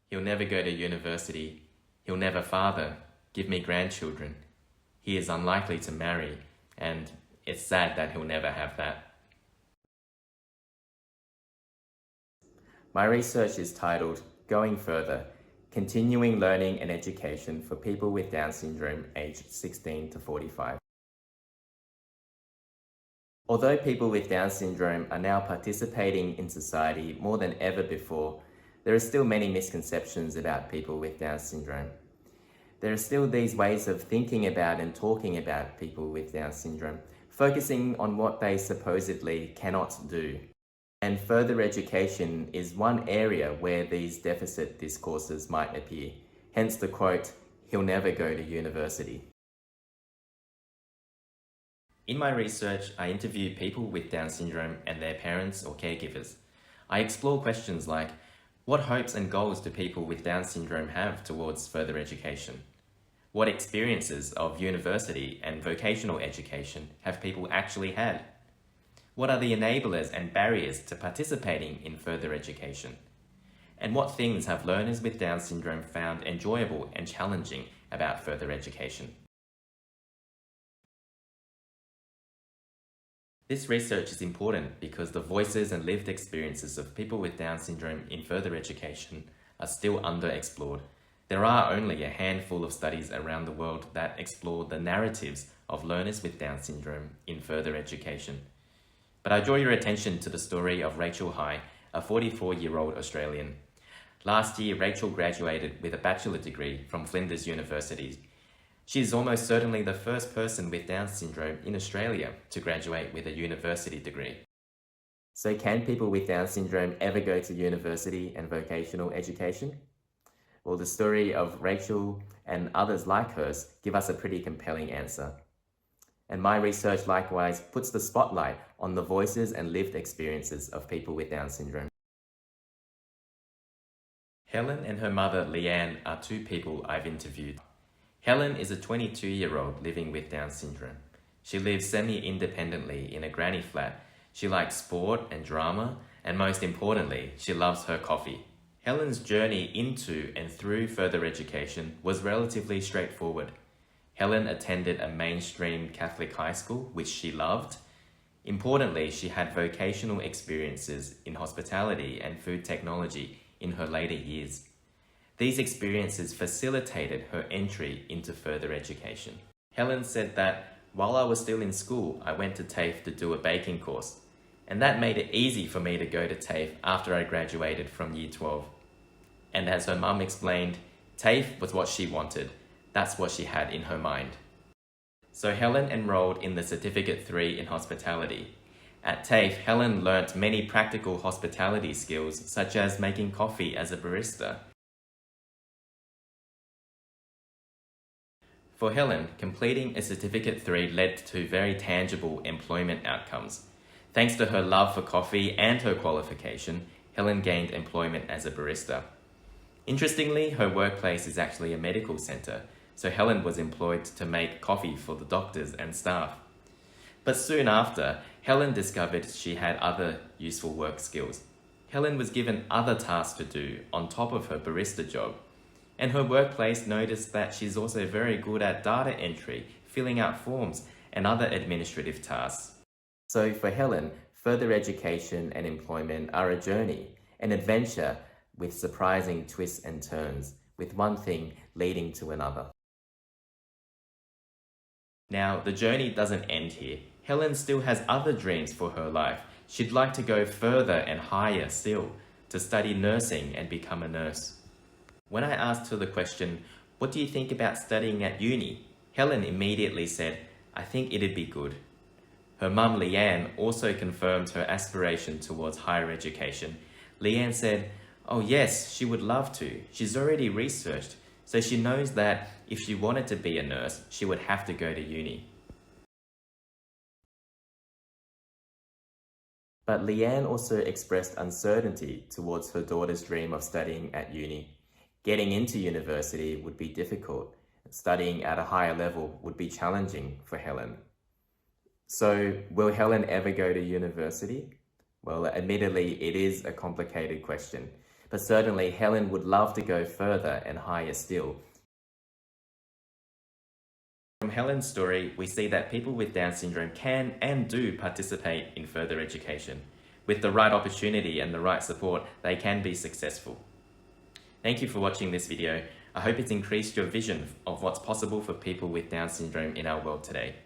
He'll never go to university. He'll never father, give me grandchildren. He is unlikely to marry, and it's sad that he'll never have that. My research is titled Going Further, Continuing Learning and Education for People with Down Syndrome aged 16 to 45. Although people with Down syndrome are now participating in society more than ever before, there are still many misconceptions about people with Down syndrome. There are still these ways of thinking about and talking about people with Down syndrome, focusing on what they supposedly cannot do. And further education is one area where these deficit discourses might appear. Hence the quote, "He'll never go to university." In my research, I interview people with Down syndrome and their parents or caregivers. I explore questions like, what hopes and goals do people with Down syndrome have towards further education? What experiences of university and vocational education have people actually had? What are the enablers and barriers to participating in further education? And what things have learners with Down syndrome found enjoyable and challenging about further education? This research is important because the voices and lived experiences of people with Down syndrome in further education are still underexplored. There are only a handful of studies around the world that explore the narratives of learners with Down syndrome in further education. But I draw your attention to the story of Rachel High, a 44-year-old Australian. Last year, Rachel graduated with a bachelor degree from Flinders University. She is almost certainly the first person with Down syndrome in Australia to graduate with a university degree. So can people with Down syndrome ever go to university and vocational education? Well, the story of Rachel and others like hers give us a pretty compelling answer. And my research likewise puts the spotlight on the voices and lived experiences of people with Down syndrome. Helen and her mother Leanne are two people I've interviewed. Helen is a 22-year-old living with Down syndrome. She lives semi-independently in a granny flat. She likes sport and drama, and most importantly, she loves her coffee. Helen's journey into and through further education was relatively straightforward. Helen attended a mainstream Catholic high school, which she loved. Importantly, she had vocational experiences in hospitality and food technology in her later years. These experiences facilitated her entry into further education. Helen said that while I was still in school, I went to TAFE to do a baking course, and that made it easy for me to go to TAFE after I graduated from Year 12. And as her mum explained, TAFE was what she wanted. That's what she had in her mind. So Helen enrolled in the Certificate 3 in Hospitality. At TAFE, Helen learnt many practical hospitality skills, such as making coffee as a barista. For Helen, completing a Certificate 3 led to very tangible employment outcomes. Thanks to her love for coffee and her qualification, Helen gained employment as a barista. Interestingly, her workplace is actually a medical centre, so Helen was employed to make coffee for the doctors and staff. But soon after, Helen discovered she had other useful work skills. Helen was given other tasks to do on top of her barista job. And her workplace noticed that she's also very good at data entry, filling out forms, and other administrative tasks. So for Helen, further education and employment are a journey, an adventure with surprising twists and turns, with one thing leading to another. Now, the journey doesn't end here. Helen still has other dreams for her life. She'd like to go further and higher still, to study nursing and become a nurse. When I asked her the question, "What do you think about studying at uni?" Helen immediately said, "I think it'd be good." Her mum Leanne also confirmed her aspiration towards higher education. Leanne said, "Oh yes, she would love to. She's already researched, so she knows that if she wanted to be a nurse, she would have to go to uni." But Leanne also expressed uncertainty towards her daughter's dream of studying at uni. Getting into university would be difficult. Studying at a higher level would be challenging for Helen. So, will Helen ever go to university? Well, admittedly, it is a complicated question. but certainly Helen would love to go further and higher still. From Helen's story, we see that people with Down syndrome can and do participate in further education. With the right opportunity and the right support, they can be successful. Thank you for watching this video. I hope it's increased your vision of what's possible for people with Down syndrome in our world today.